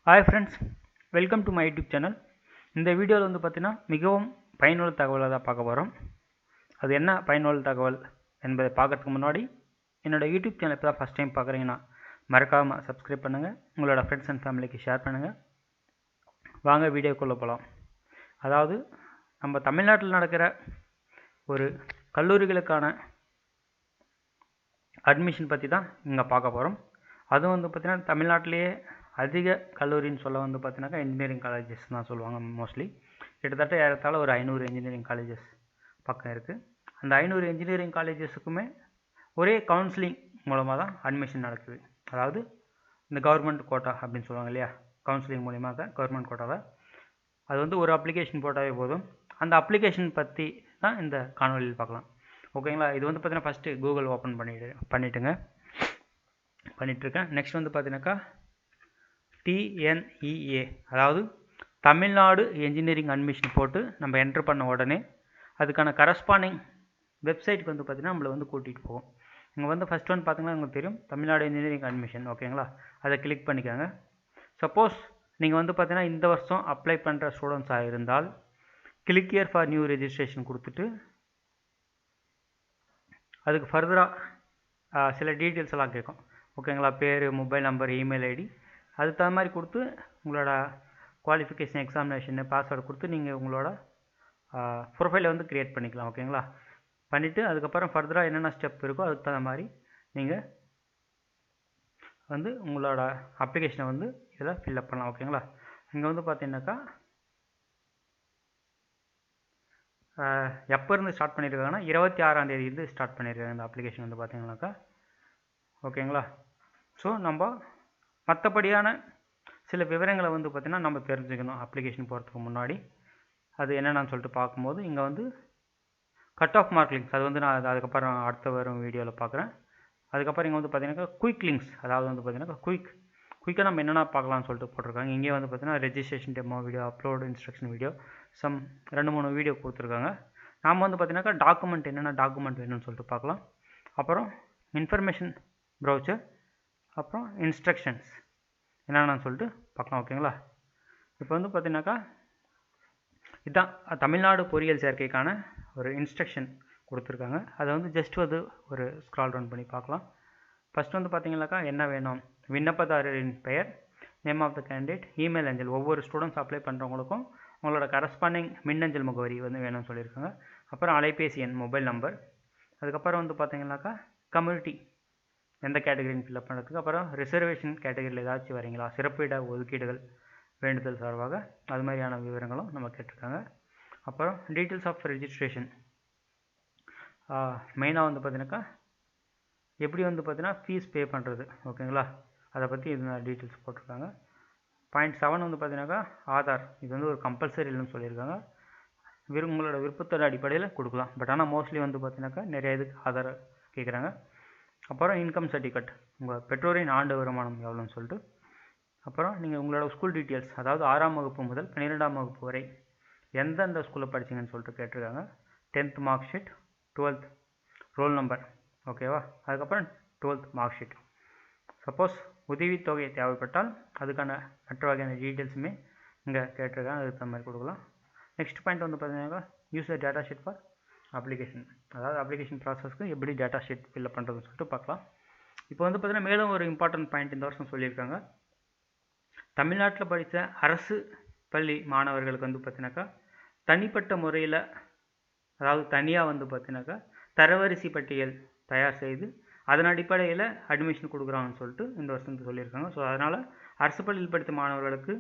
Hi friends, welcome to my YouTube channel. இந்த வீடியோவில் வந்து பார்த்தீங்கன்னா மிகவும் பயனுள்ள தகவலை தான் பார்க்க போகிறோம். அது என்ன பயனுள்ள தகவல் என்பதை பார்க்கறதுக்கு முன்னாடி என்னோடய யூடியூப் சேனல் இப்போ தான் ஃபஸ்ட் டைம் பார்க்குறீங்கன்னா மறக்காமல் சப்ஸ்கிரைப் பண்ணுங்கள், உங்களோட ஃப்ரெண்ட்ஸ் அண்ட் ஃபேமிலிக்கு ஷேர் பண்ணுங்கள். வாங்க வீடியோக்குள்ளே போகலாம். அதாவது நம்ம தமிழ்நாட்டில் நடக்கிற ஒரு கல்லூரிகளுக்கான அட்மிஷன் பற்றி தான் இங்கே பார்க்க போகிறோம். அதுவும் வந்து பார்த்திங்கன்னா தமிழ்நாட்டிலேயே அதிக கல்லூரின்னு சொல்ல வந்து பார்த்தீங்கன்னாக்கா இன்ஜினியரிங் காலேஜஸ் தான் சொல்லுவாங்க. மோஸ்ட்லி கிட்டத்தட்ட ஏறத்தாழ ஒரு 500 இன்ஜினியரிங் காலேஜஸ் பக்கம் இருக்குது. அந்த 500 இன்ஜினியரிங் காலேஜஸுக்குமே ஒரே கவுன்சிலிங் மூலமாக தான் அட்மிஷன் நடக்குது. அதாவது இந்த கவர்மெண்ட் கோட்டா அப்படின்னு சொல்லுவாங்க இல்லையா, கவுன்சிலிங் மூலிமா தான் கவர்மெண்ட் கோட்டாவை. அது வந்து ஒரு அப்ளிகேஷன் போட்டாவே போதும். அந்த அப்ளிகேஷன் பற்றி தான் இந்த காணொலியில் பார்க்கலாம். ஓகேங்களா. இது வந்து பார்த்தீங்கன்னா ஃபஸ்ட்டு கூகுள் ஓப்பன் பண்ணிட்டுருக்கேன். நெக்ஸ்ட் வந்து பார்த்தீங்கன்னாக்கா TNEA, அதாவது தமிழ்நாடு என்ஜினியரிங் அட்மிஷன் போட்டு நம்ம என்ட்ரு பண்ண உடனே அதுக்கான கரஸ்பாண்டிங் வெப்சைட்டுக்கு வந்து பார்த்திங்கன்னா நம்மளை வந்து கூட்டிகிட்டு போகும். இங்கே வந்து ஃபஸ்ட் ஒன் பார்த்திங்கன்னா உங்களுக்கு தெரியும், தமிழ்நாடு என்ஜினியரிங் அட்மிஷன். ஓகேங்களா, அதை கிளிக் பண்ணிக்கோங்க. சப்போஸ் நீங்கள் வந்து பார்த்திங்கன்னா இந்த வருஷம் அப்ளை பண்ணுற ஸ்டூடெண்ட்ஸாக இருந்தால் click here for new registration கொடுத்துட்டு அதுக்கு ஃபர்தராக சில டீட்டெயில்ஸ் எல்லாம் கேட்கும். ஓகேங்களா, பேர், மொபைல் நம்பர், இமெயில் ஐடி, அதுக்கு தகுந்த மாதிரி கொடுத்து உங்களோட குவாலிஃபிகேஷன், எக்ஸாமினேஷனு, பாஸ்வேர்டு கொடுத்து நீங்கள் உங்களோட ப்ரொஃபைலை வந்து க்ரியேட் பண்ணிக்கலாம். ஓகேங்களா, பண்ணிவிட்டு அதுக்கப்புறம் ஃபர்தராக என்னென்ன ஸ்டெப் இருக்கோ அதுக்கு தகுந்த மாதிரி நீங்கள் வந்து உங்களோட அப்ளிகேஷனை வந்து இதில் ஃபில்அப் பண்ணலாம். ஓகேங்களா, இங்கே வந்து பார்த்தீங்கன்னாக்கா எப்போ இருந்து ஸ்டார்ட் பண்ணியிருக்காங்கன்னா 26ஆம் தேதியிலேருந்து ஸ்டார்ட் பண்ணியிருக்காங்க இந்த அப்ளிகேஷன் வந்து பார்த்தீங்கன்னாக்கா. ஓகேங்களா, ஸோ நம்ம மற்றபடியான சில விவரங்களை வந்து பார்த்திங்கன்னா நம்ம தெரிஞ்சுக்கணும் அப்ளிகேஷன் போகிறதுக்கு முன்னாடி. அது என்னென்னு சொல்லிட்டு பார்க்கும்போது இங்கே வந்து கட் ஆஃப் மார்க் லிங்க்ஸ், அது வந்து நான் அதுக்கப்புறம் அடுத்த வரும் வீடியோவில் பார்க்குறேன். அதுக்கப்புறம் இங்கே வந்து பார்த்திங்கனாக்கா குயிக் லிங்க்ஸ், அதாவது வந்து பார்த்திங்கனாக்கா குயிக்காக நம்ம என்னென்ன பார்க்கலாம்னு சொல்லிட்டு போட்டிருக்காங்க. இங்கே வந்து பார்த்திங்கன்னா registration demo video, upload instruction video, 2-3 video கொடுத்துருக்காங்க. நாம் வந்து பார்த்திங்கனாக்கா டாக்குமெண்ட் என்னென்ன டாக்குமெண்ட் வேணும்னு சொல்லிட்டு பார்க்கலாம். அப்புறம் இன்ஃபர்மேஷன் ப்ரௌச்சர், அப்புறம் இன்ஸ்ட்ரக்ஷன்ஸ் என்னென்னு சொல்லிட்டு பார்க்கலாம். ஓகேங்களா, இப்போ வந்து பார்த்தீங்கன்னாக்கா இதுதான் தமிழ்நாடு பொறியியல் சேர்க்கைக்கான ஒரு இன்ஸ்ட்ரக்ஷன் கொடுத்துருக்காங்க. அதை வந்து ஜஸ்ட் வந்து ஒரு ஸ்க்ரால் டவுன் பண்ணி பார்க்கலாம். ஃபஸ்ட் வந்து பார்த்தீங்கன்னாக்கா என்ன வேணும், விண்ணப்பதாரரின் பெயர், name of the candidate, email அஞ்சல், ஒவ்வொரு ஸ்டூடெண்ட்ஸ் அப்ளை பண்ணுறவங்களுக்கும் உங்களோட கரஸ்பாண்டிங் மின்னஞ்சல் முகவரி வந்து வேணும்னு சொல்லியிருக்காங்க. அப்புறம் அலைபேசி எண், மொபைல் நம்பர். அதுக்கப்புறம் வந்து பார்த்தீங்கன்னாக்கா கம்யூனிட்டி எந்த கேட்டகரின்னு ஃபில்அப் பண்ணுறதுக்கு. அப்புறம் ரிசர்வேஷன் கேட்டகரியில் ஏதாச்சும் வரீங்களா, சிறப்பு இட ஒதுக்கீடுகள் வேண்டுதல் சார்பாக, அது மாதிரியான விவரங்களும் நம்ம கேட்டிருக்காங்க. அப்புறம் டீட்டெயில்ஸ் ஆஃப் ரெஜிஸ்ட்ரேஷன், மெயினாக வந்து பார்த்தீங்கன்னாக்கா எப்படி வந்து பார்த்தீங்கன்னா ஃபீஸ் பே பண்ணுறது. ஓகேங்களா, அதை பற்றி இது டீட்டெயில்ஸ் போட்டிருக்காங்க. பாயிண்ட் 7 வந்து பார்த்தீங்கன்னாக்கா ஆதார், இது வந்து ஒரு கம்பல்சரி இல்லைன்னு சொல்லியிருக்காங்க. உங்களோட விருப்பத்தோட அடிப்படையில் கொடுக்கலாம். பட் ஆனால் மோஸ்ட்லி வந்து பார்த்தீங்கன்னாக்கா நிறைய இதுக்கு ஆதார் கேட்குறாங்க. அப்புறம் இன்கம் சர்டிஃபிகேட், உங்கள் பெற்றோரின் ஆண்டு வருமானம் எவ்வளோன்னு சொல்லிட்டு. அப்புறம் நீங்கள் உங்களோட ஸ்கூல் டீட்டெயில்ஸ், அதாவது 6ஆம் வகுப்பு முதல் 12ஆம் வகுப்பு வரை எந்தெந்த ஸ்கூலில் படிச்சிங்கன்னு சொல்லிட்டு கேட்டிருக்காங்க. 10th mark sheet, 12th roll number. ஓகேவா, அதுக்கப்புறம் 12th மார்க் ஷீட். சப்போஸ் உதவித்தொகை தேவைப்பட்டால் அதுக்கான மற்ற வகையான டீட்டெயில்ஸுமே இங்கே கேட்டிருக்காங்க, அதுக்கு தகுந்த மாதிரி கொடுக்கலாம். நெக்ஸ்ட் பாயிண்ட் வந்து பார்த்தீங்கன்னாக்கா use the data sheet for application, அதாவது அப்ளிகேஷன் ப்ராசஸ்க்கு எப்படி டேட்டா ஷீட் ஃபில்அப் பண்ணுறதுன்னு சொல்லிட்டு பார்க்கலாம். இப்போ வந்து பார்த்திங்கன்னா மேலும் ஒரு இம்பார்ட்டன்ட் பாயிண்ட் இந்த வருஷம் சொல்லியிருக்காங்க. தமிழ்நாட்டில் படித்த அரசு பள்ளி மாணவர்களுக்கு வந்து பார்த்திங்கனாக்கா தனிப்பட்ட முறையில், அதாவது தனியாக வந்து பார்த்திங்கனாக்கா தரவரிசை பட்டியல் தயார் செய்து அதன் அடிப்படையில் அட்மிஷன் கொடுக்குறாங்கன்னு சொல்லிட்டு இந்த வருஷம் சொல்லியிருக்காங்க. ஸோ அதனால் அரசு பள்ளியில் படித்த மாணவர்களுக்கு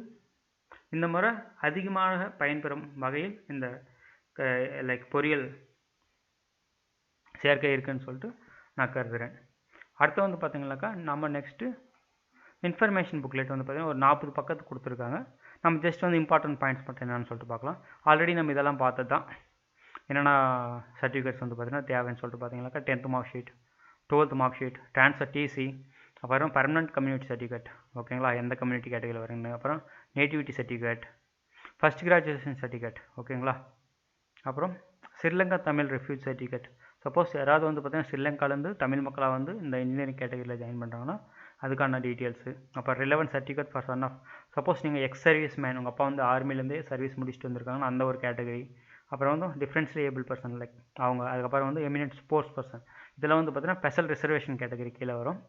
இந்த முறை அதிகமாக பயன்பெறும் வகையில் இந்த பொறியியல் சேர்க்கை இருக்குன்னு சொல்லிட்டு நான் கருதுகிறேன். அடுத்து வந்து பார்த்திங்கனாக்கா நம்ம நெக்ஸ்ட்டு இன்ஃபர்மேஷன் புக்லெட் வந்து பார்த்திங்கன்னா ஒரு 40 பக்கத்துக்கு கொடுத்துருக்காங்க. நம்ம ஜஸ்ட் வந்து இம்பார்ட்டன்ட் பாயிண்ட்ஸ் மட்டும் என்னென்னு சொல்லிட்டு பார்க்கலாம். ஆல்ரெடி நம்ம இதெல்லாம் பார்த்தது தான். என்னென்னா சர்டிஃபிகேட்ஸ் வந்து பார்த்திங்கன்னா தேவைன்னு சொல்லிட்டு பார்த்தீங்கன்னாக்கா 10th mark sheet, 12th mark sheet, transfer TC, அப்புறம் பர்மனெண்ட் கம்யூனிட்டி சர்டிஃபிகேட். ஓகேங்களா, எந்த கம்யூனிட்டி கேட்டகரியில் வரீங்க. அப்புறம் nativity certificate, first graduation certificate. ஓகேங்களா, அப்புறம் Sri Lanka Tamil refuge certificate. Suppose யாராவது வந்து பார்த்திங்கன்னா ஸ்ரீலங்காலேருந்து தமிழ் மக்களாக வந்து இந்த இன்ஜினியரிங் கேட்டகரியில் ஜாயின் பண்ணுறாங்கன்னா அதுக்கான டீட்டெயில்ஸு. அப்புறம் relevant certificate for son of suppose நீங்கள் எக்ஸ் சர்வீஸ் மேன், உங்கள் அப்பா வந்து ஆர்மிலேருந்தே சர்வீஸ் முடிச்சுட்டு வந்திருக்காங்கன்னா அந்த ஒரு கேட்டகரி. அப்புறம் வந்து டிஃப்ரென்ஸ்லி ஏபிள் பர்சன் லைக் அவங்க. அதுக்கப்புறம் வந்து எமினன்ட் ஸ்போர்ட்ஸ் பர்சன். இதெல்லாம் வந்து பார்த்தீங்கன்னா ஸ்பெஷல் ரிசர்வேஷன் கேட்டகரி கீழே வரும்.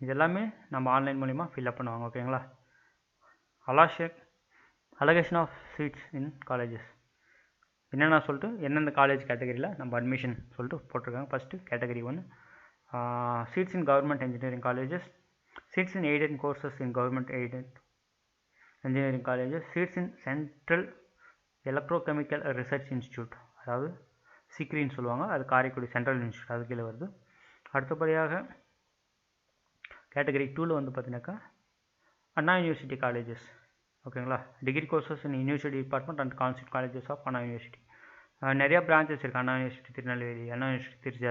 இதெல்லாமே நம்ம ஆன்லைன் மூலிமா ஃபில்அப் பண்ணுவாங்க. ஓகேங்களா. Allocation of seats in colleges என்னென்ன சொல்லிட்டு எந்தெந்த காலேஜ் கேட்டகரியில் நம்ம அட்மிஷன் சொல்லிட்டு போட்டிருக்காங்க. First category 1 seats in government engineering colleges, seats in aided courses in government aided engineering colleges, seats in central electrochemical research institute, அதாவது சிக்ரின்னு சொல்லுவாங்க, அது காரைக்குடி சென்ட்ரல் இன்ஸ்டியூட் அது கீழே வருது. அடுத்தபடியாக கேட்டகரி 2ல் வந்து பார்த்தீங்கன்னாக்கா அண்ணா யூனிவர்சிட்டி காலேஜஸ். ஓகேங்களா. Degree courses in university department and constituent colleges of Anna university. நிறையா பிரான்ச்சஸ் இருக்குது. அண்ணா யூனிவர்சிட்டி திருநெல்வேலி, அண்ணா யூனிவர்சிட்டி திருச்சி,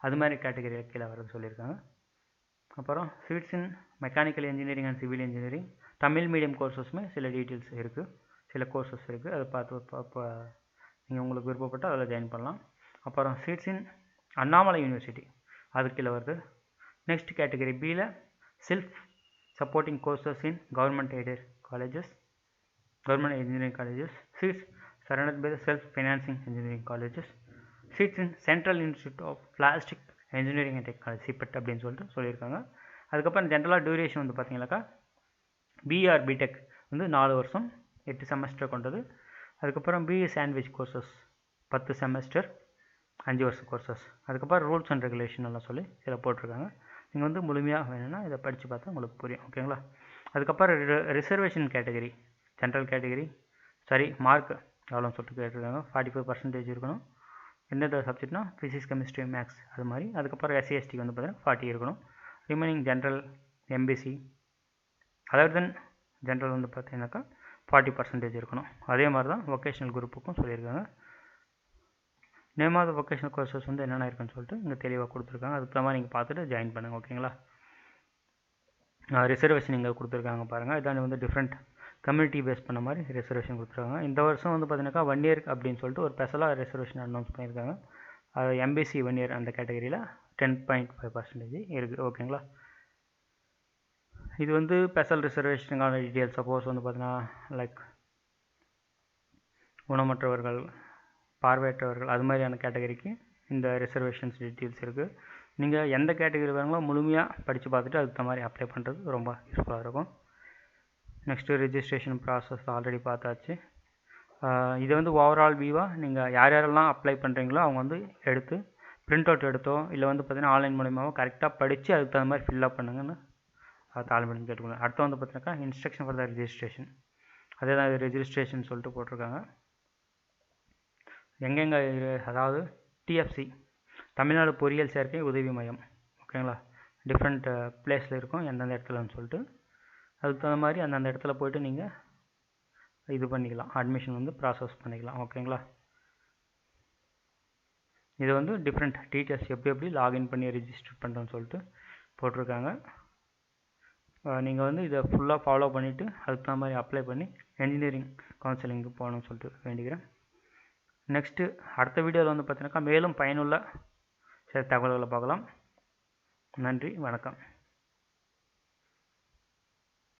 அது மாதிரி கேட்டகரியில் கீழே வரது சொல்லியிருக்காங்க. அப்புறம் seats in mechanical engineering and civil engineering, Tamil medium கோர்சஸுமே சில டீட்டெயில்ஸ் இருக்குது, சில கோர்சஸ் இருக்குது. அதை பார்த்து நீங்கள் உங்களுக்கு விருப்பப்பட்டால் அதில் ஜாயின் பண்ணலாம். அப்புறம் சீட்ஸ் இன் அண்ணாமலை யூனிவர்சிட்டி அது கீழே வருது. நெக்ஸ்ட் கேட்டகரி பியில் self supporting courses in government aided colleges, government engineering colleges, seats surrounded by the self-financing engineering colleges, seats in Central Institute of Plastic Engineering and Technology CPET அப்படின்னு சொல்லியிருக்காங்க. அதுக்கப்புறம் ஜென்ரலாக duration வந்து பார்த்தீங்கன்னாக்கா பிஆர் பிடெக் வந்து 4 வருஷம் 8 semester கொண்டது. அதுக்கப்புறம் பிஇ சாண்ட்விச் கோர்சஸ் 10 செமஸ்டர் 5 வருஷம் கோர்சஸ். அதுக்கப்புறம் ரூல்ஸ் அண்ட் ரெகுலேஷன் எல்லாம் சொல்லி இதில் போட்டிருக்காங்க. நீங்கள் வந்து முழுமையாக வேணும்னா இதை படித்து பார்த்தா உங்களுக்கு புரியும். ஓகேங்களா. அதுக்கப்புறம் reservation category, general category mark எவ்வளோன்னு சொல்லிட்டு கேட்டிருக்காங்க. 45% இருக்கணும். எந்தெந்த சப்ஜெக்ட்னா ஃபிசிக்ஸ், கெமிஸ்ட்ரி, மேக்ஸ் அது மாதிரி. அதுக்கப்புறம் எஸ்சி எஸ்டிக்கு வந்து பார்த்தீங்கன்னா 40 இருக்கணும். Remaining general, MBC other then general வந்து பார்த்தீங்கன்னாக்கா 40% இருக்கணும். அதே மாதிரி தான் வொகேஷனல் குரூப்புக்கும் சொல்லியிருக்காங்க. நேம் ஆஃப் வொகேஷனல் கோர்சஸ் வந்து என்னென்ன இருக்குன்னு சொல்லிட்டு இங்கே தெளிவாக கொடுத்துருக்காங்க. அதுக்கு தகுந்த மாதிரி நீங்கள் பார்த்துட்டு ஜாயின் பண்ணுங்கள். ஓகேங்களா. ரிசர்வேஷன் இங்கே கொடுத்துருக்காங்க பாருங்கள். இதான் வந்து டிஃப்ரெண்ட் கம்யூனிட்டி பேஸ் பண்ண மாதிரி ரிசர்வேஷன் கொடுத்துருக்காங்க. இந்த வருஷம் வந்து பார்த்தீங்கன்னாக்கா 1 இயர் அப்படின்னு சொல்லிட்டு ஒரு ஸ்பெஷலாக ரிசர்வேஷன் அனௌன்ஸ் பண்ணியிருக்காங்க. அது எம்பிசி 1 இயர் அந்த கேட்டகரியில் 10.5% இருக்குது. ஓகேங்களா. இது வந்து ஸ்பெஷல் ரிசர்வேஷனுக்கான டீட்டெயில்ஸ். சப்போஸ் வந்து பார்த்தீங்கன்னா லைக் ஊனமற்றவர்கள், பார்வையற்றவர்கள் அது மாதிரியான கேட்டகரிக்கு இந்த ரிசர்வேஷன்ஸ் டீட்டெயில்ஸ் இருக்குது. நீங்கள் எந்த கேட்டகரி வேணுங்களோ முழுமையாக படித்து பார்த்துட்டு அதுக்கு தகுந்த மாதிரி அப்ளை பண்ணுறது ரொம்ப யூஸ்ஃபுல்லாக இருக்கும். நெக்ஸ்ட்டு ரிஜிஸ்ட்ரேஷன் ப்ராசஸ் ஆல்ரெடி பார்த்தாச்சு. இது வந்து ஓவரால் வியூவாக நீங்கள் யாரெல்லாம் அப்ளை பண்ணுறீங்களோ அவங்க வந்து எடுத்து பிரிண்ட் அவுட் எடுத்தோ இல்லை வந்து பார்த்தீங்கன்னா ஆன்லைன் மூலியமாகவோ கரெக்டாக படித்து அதுக்கு தகுந்த மாதிரி ஃபில்அப் பண்ணுங்கன்னு தாழ்மையாக கேட்டுக்கணும். அடுத்து வந்து பார்த்தீங்கன்னாக்கா இன்ஸ்ட்ரக்ஷன் ஃபார் த ரிஜிஸ்ட்ரேஷன், அதே தான் ரெஜிஸ்ட்ரேஷன் சொல்லிட்டு போட்டிருக்காங்க. எங்கெங்கே அதாவது டிஎஃப்சி தமிழ்நாடு பொறியியல் சேர்க்கை உதவி மையம். ஓகேங்களா. டிஃப்ரெண்ட் பிளேஸில் இருக்கும் எந்தெந்த இடத்துலன்னு சொல்லிட்டு அதுக்கு தகுந்த மாதிரி அந்தந்த இடத்துல போய்ட்டு நீங்கள் இது பண்ணிக்கலாம், அட்மிஷன் வந்து ப்ராசஸ் பண்ணிக்கலாம். ஓகேங்களா. இது வந்து டிஃப்ரெண்ட் டீச்சர்ஸ் எப்படி லாகின் பண்ணி ரிஜிஸ்டர் பண்ணுறோன்னு சொல்லிட்டு போட்டிருக்காங்க. நீங்கள் வந்து இதை ஃபுல்லாக ஃபாலோ பண்ணிவிட்டு அதுக்கு தகுந்த மாதிரி அப்ளை பண்ணி என்ஜினியரிங் கவுன்சிலிங்க்கு போகணும்னு சொல்லிட்டு வேண்டிக்கிறேன். நெக்ஸ்ட்டு அடுத்த வீடியோவில் வந்து பார்த்தீங்கன்னாக்கா மேலும் பயனுள்ள சில தகவல்களை பார்க்கலாம். நன்றி, வணக்கம்.